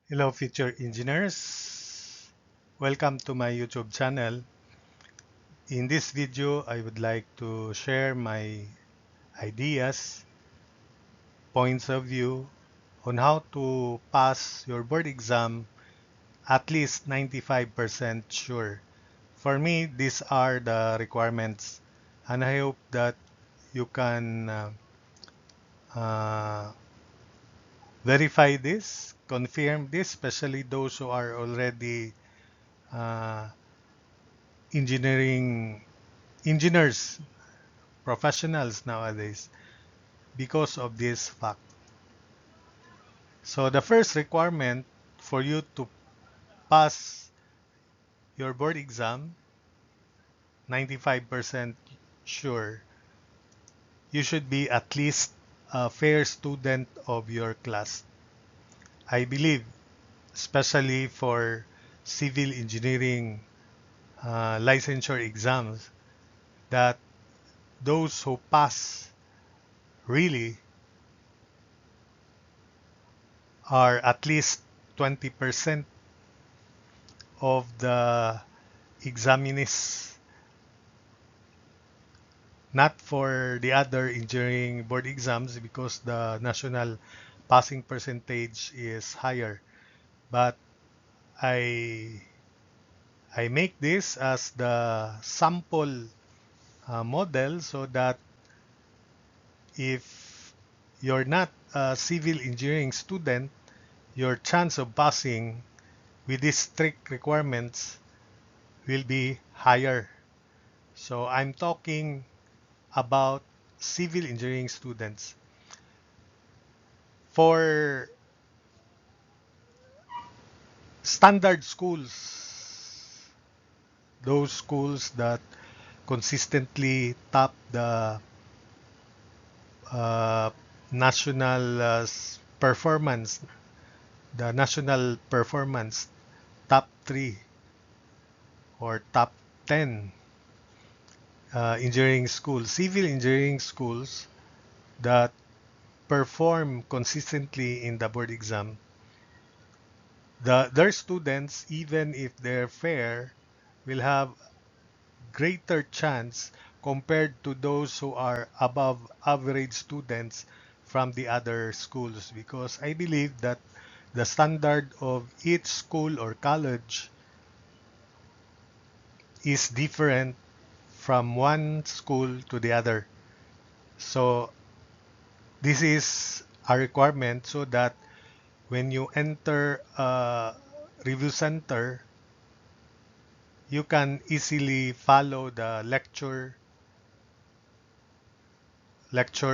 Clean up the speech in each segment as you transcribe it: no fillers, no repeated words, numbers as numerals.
Hello future engineers, welcome to my YouTube channel. In this video, I would like to share my ideas, points of view on how to pass your board exam at least 95% sure. For me, these are the requirements and I hope that you can uh, verify this, confirm this, especially those who are already uh, engineering engineers, professionals nowadays because of this fact. So the first requirement for you to pass your board exam, 95% sure, you should be at least a fair student of your class. I believe, especially for civil engineering licensure exams, that those who pass really are at least 20% of the examinees, not for the other engineering board exams because the national passing percentage is higher. But I I make this as the sample model so that if you're not a civil engineering student, your chance of passing with these strict requirements will be higher. So I'm talking about civil engineering students. For standard schools, those schools that consistently top the uh, national performance, the national performance top 3 or top 10 engineering schools, civil engineering schools that perform consistently in the board exam, their students, even if they're fair, will have greater chance compared to those who are above average students from the other schools, because I believe that the standard of each school or college is different from one school to the other. So this is a requirement so that when you enter a review center, you can easily follow the lecture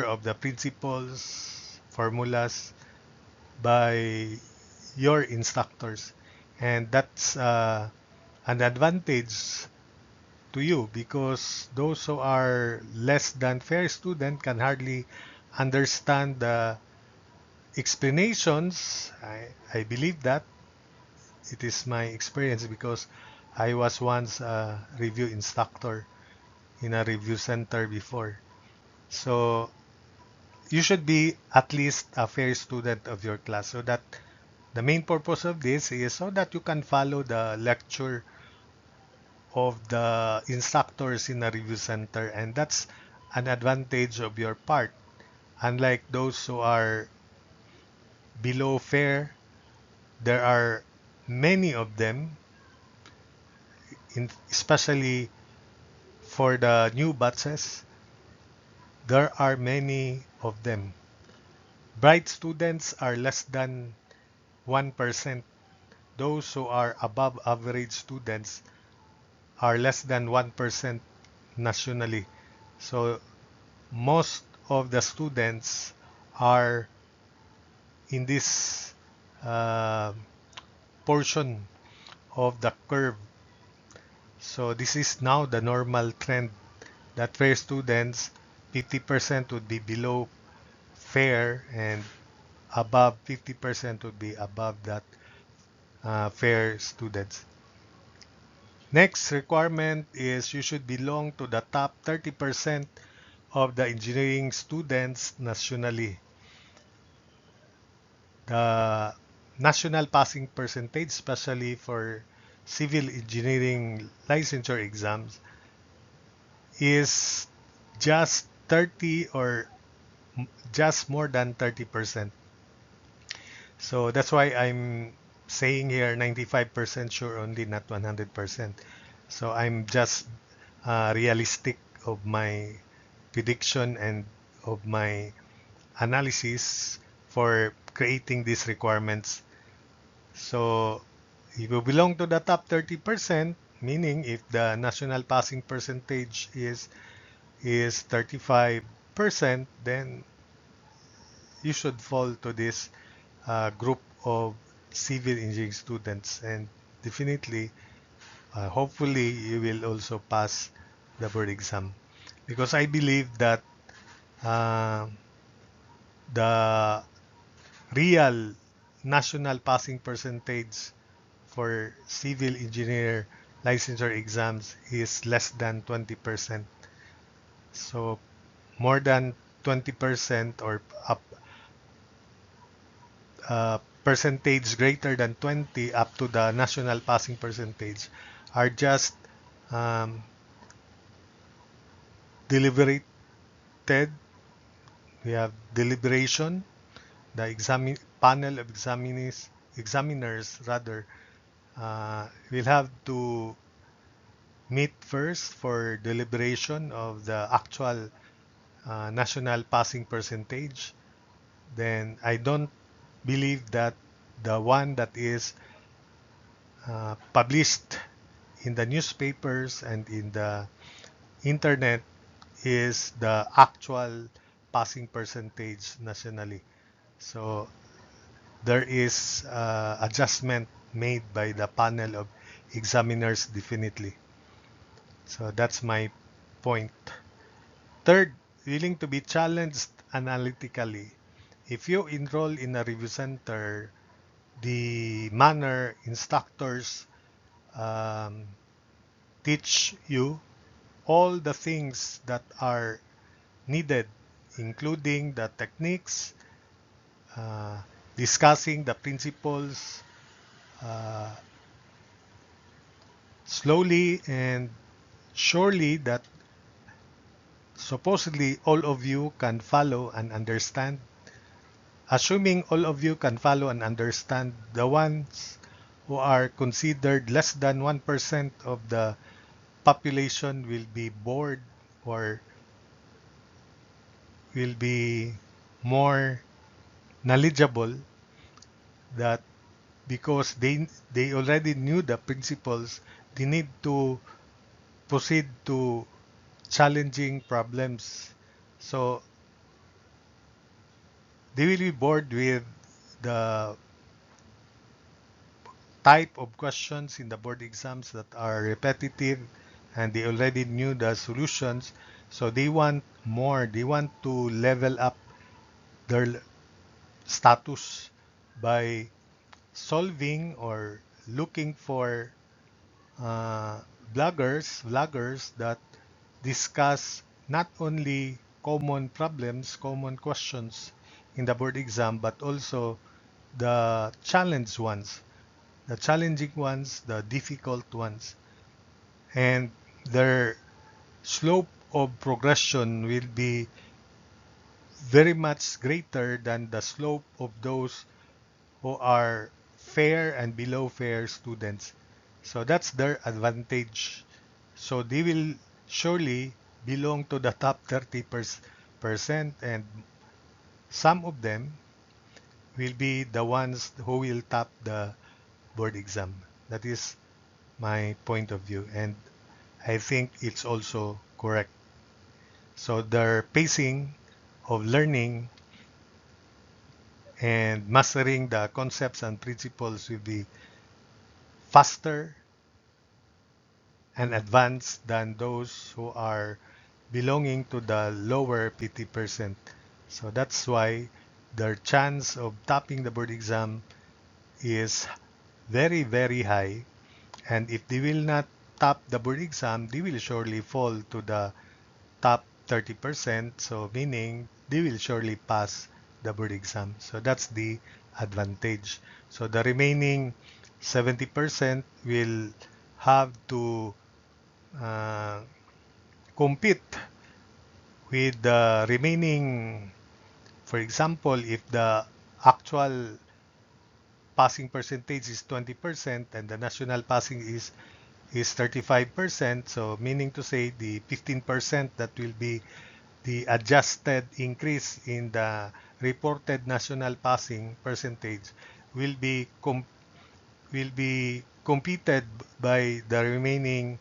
of the principles, formulas by your instructors. And that's an advantage to you because those who are less than fair student can hardly understand the explanations. I believe that it is my experience because I was once a review instructor in a review center before. So you should be at least a fair student of your class so that the main purpose of this is so that you can follow the lecture of the instructors in a review center, and that's an advantage of your part. Unlike those who are below fair, there are many of them, especially for the new batches, there are many of them. Bright students are less than 1%. Those who are above average students are less than 1% nationally. So most of the students are in this uh, portion of the curve. So this is now the normal trend that fair students, 50% would be below fair and above 50% would be above that fair students. Next requirement is you should belong to the top 30% of the engineering students nationally. The national passing percentage, especially for civil engineering licensure exams, is just 30 or just more than 30%. So that's why I'm saying here 95% sure only, not 100%. So I'm just realistic of my prediction and of my analysis for creating these requirements. So if you belong to the top 30%, meaning if the national passing percentage is 35%, then you should fall to this group of civil engineering students, and definitely, hopefully, you will also pass the board exam, because I believe that uh, the real national passing percentage for civil engineer licensure exams is less than 20%. So more than 20% or up percentage greater than 20 up to the national passing percentage are just um, deliberated. We have deliberation. The panel of examiners rather will have to meet first for deliberation of the actual national passing percentage. Then I don't believe that the one that is published in the newspapers and in the internet is the actual passing percentage nationally. So there is adjustment made by the panel of examiners definitely. So that's my point. Third, willing to be challenged analytically. If you enroll in a review center, the manner instructors um, teach you all the things that are needed, including the techniques, uh, discussing the principles uh, slowly and surely, that supposedly all of you can follow and understand. Assuming all of you can follow and understand, the ones who are considered less than 1% of the population will be bored or will be more knowledgeable, that because they already knew the principles, they need to proceed to challenging problems. So they will be bored with the type of questions in the board exams that are repetitive and they already knew the solutions. So they want more. They want to level up their status by solving or looking for uh, vloggers that discuss not only common problems, common questions in the board exam, but also the the challenging ones, the difficult ones. And their slope of progression will be very much greater than the slope of those who are fair and below fair students. So that's their advantage. So they will surely belong to the top 30%, and some of them will be the ones who will top the board exam. That is my point of view, and I think it's also correct. So their pacing of learning and mastering the concepts and principles will be faster and advanced than those who are belonging to the lower 50%. So that's why their chance of topping the board exam is very, very high. And if they will not top the board exam, they will surely fall to the top 30%. So meaning they will surely pass the board exam. So that's the advantage. So the remaining 70% will have to uh, compete with the remaining. For example, if the actual passing percentage is 20% and the national passing is 35%, so meaning to say the 15% that will be the adjusted increase in the reported national passing percentage will be competed by the remaining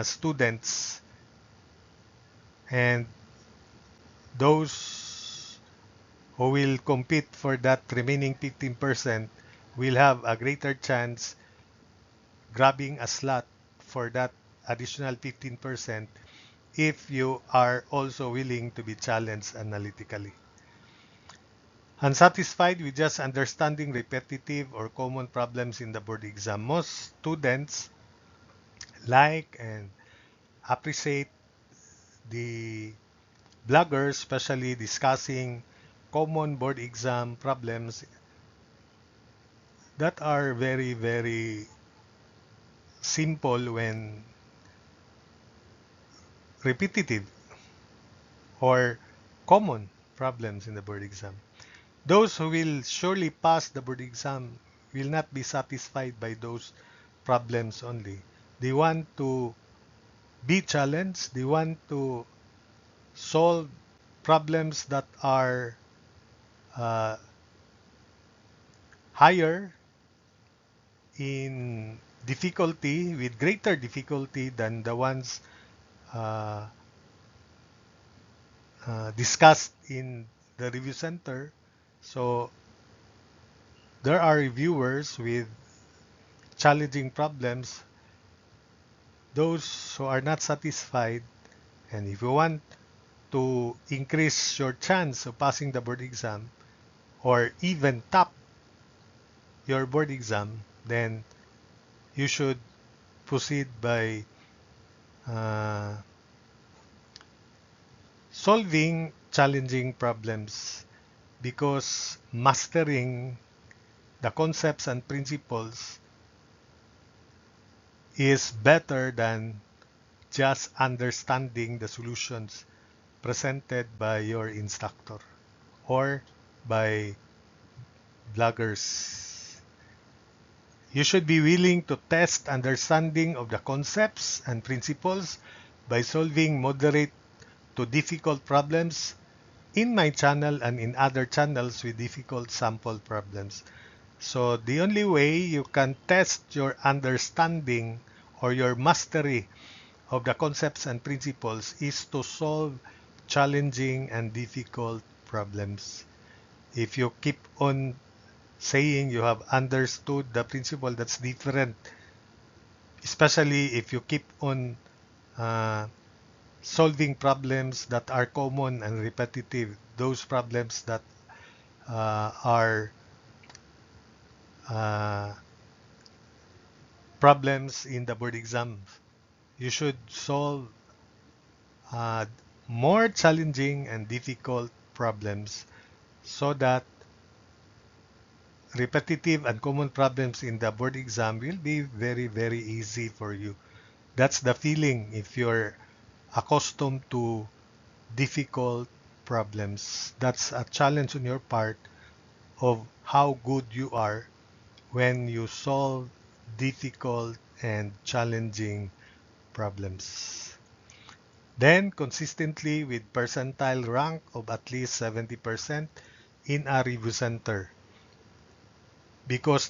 students, and those who will compete for that remaining 15% will have a greater chance grabbing a slot for that additional 15% if you are also willing to be challenged analytically. Unsatisfied with just understanding repetitive or common problems in the board exam, most students like and appreciate the bloggers, especially discussing common board exam problems that are very, very simple when repetitive or common problems in the board exam. Those who will surely pass the board exam will not be satisfied by those problems only. They want to be challenged. They want to solve problems that are uh, higher in difficulty, with greater difficulty than the ones uh, discussed in the review center. So there are reviewers with challenging problems, those who are not satisfied, and if you want to increase your chance of passing the board exam or even top your board exam, then you should proceed by uh, solving challenging problems, because mastering the concepts and principles is better than just understanding the solutions presented by your instructor or by bloggers. You should be willing to test understanding of the concepts and principles by solving moderate to difficult problems in my channel and in other channels with difficult sample problems. So the only way you can test your understanding or your mastery of the concepts and principles is to solve challenging and difficult problems. If you keep on saying you have understood the principle, that's different. Especially if you keep on uh, solving problems that are common and repetitive, those problems that are uh, problems in the board exam. You should solve uh, more challenging and difficult problems so that repetitive and common problems in the board exam will be very, very easy for you. That's the feeling if you're accustomed to difficult problems. That's a challenge on your part of how good you are when you solve difficult and challenging problems. Then, consistently with percentile rank of at least 70% in a review center, because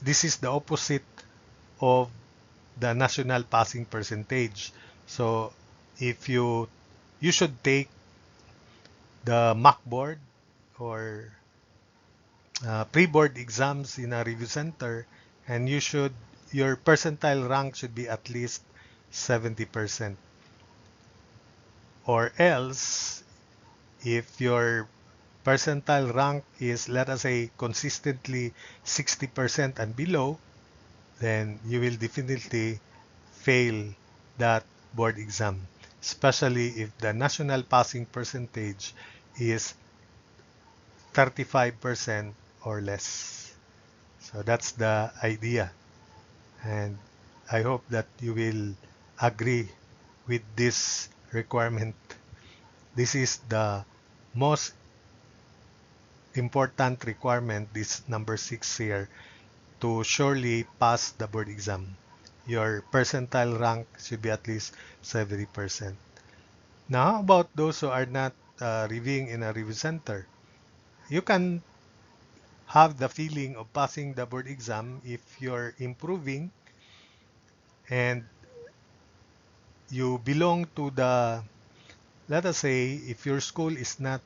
this is the opposite of the national passing percentage. So if you should take the mock board or pre-board exams in a review center, and your percentile rank should be at least 70%. Or else, if your percentile rank is, let us say, consistently 60% and below, then you will definitely fail that board exam, especially if the national passing percentage is 35% or less. So that's the idea. And I hope that you will agree with this requirement. This is the most important requirement, this number 6 here, to surely pass the board exam. Your percentile rank should be at least 70%. Now, how about those who are not reviewing in a review center? You can have the feeling of passing the board exam if you're improving and you belong to the, let us say, if your school is not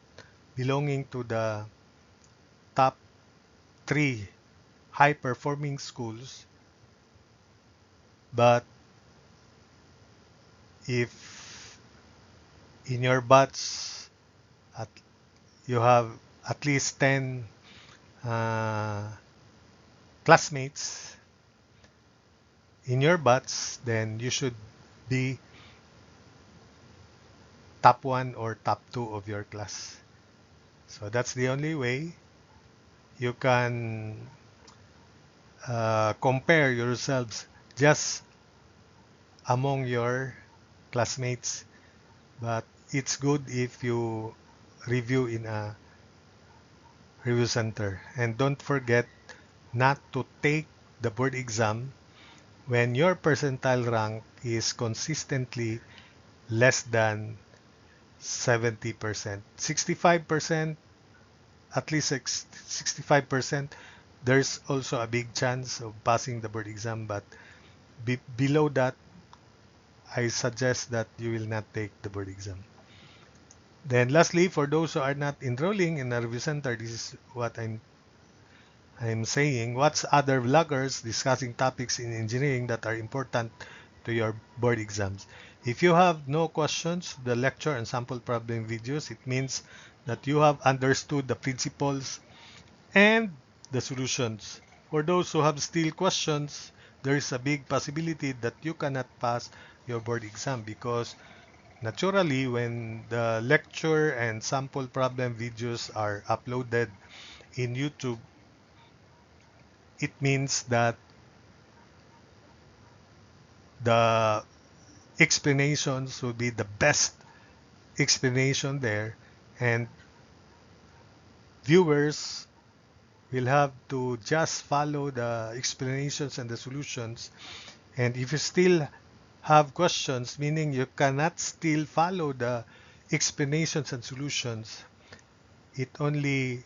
belonging to the top 3 high performing schools, but if in your batch at, you have at least 10 uh, classmates in your batch, then you should be top 1 or top 2 of your class. So that's the only way you can compare yourselves just among your classmates. But it's good if you review in a review center. And don't forget not to take the board exam when your percentile rank is consistently less than 70%. 65%, at least 65%, there's also a big chance of passing the board exam, but below that, I suggest that you will not take the board exam. Then lastly, for those who are not enrolling in a review center, this is what I'm saying. Watch other vloggers discussing topics in engineering that are important to your board exams. If you have no questions to the lecture and sample problem videos, it means that you have understood the principles and the solutions. For those who have still questions, there is a big possibility that you cannot pass your board exam because naturally when the lecture and sample problem videos are uploaded in YouTube, it means that the explanations will be the best explanation there, and viewers will have to just follow the explanations and the solutions. And if you still have questions, meaning you cannot still follow the explanations and solutions, it only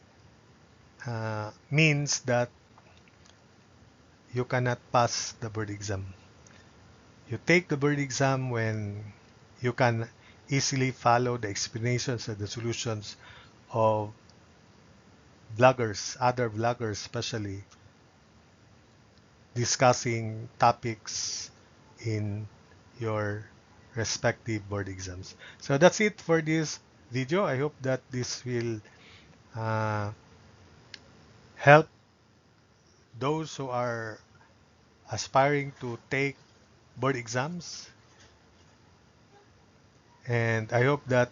means that you cannot pass the board exam. You take the board exam when you can easily follow the explanations and the solutions of vloggers, other vloggers especially, discussing topics in your respective board exams. So that's it for this video. I hope that this will uh, help those who are aspiring to take board exams, and I hope that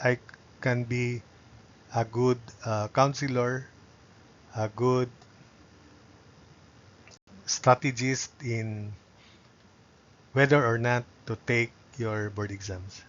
I can be a good counselor, a good strategist in whether or not to take your board exams.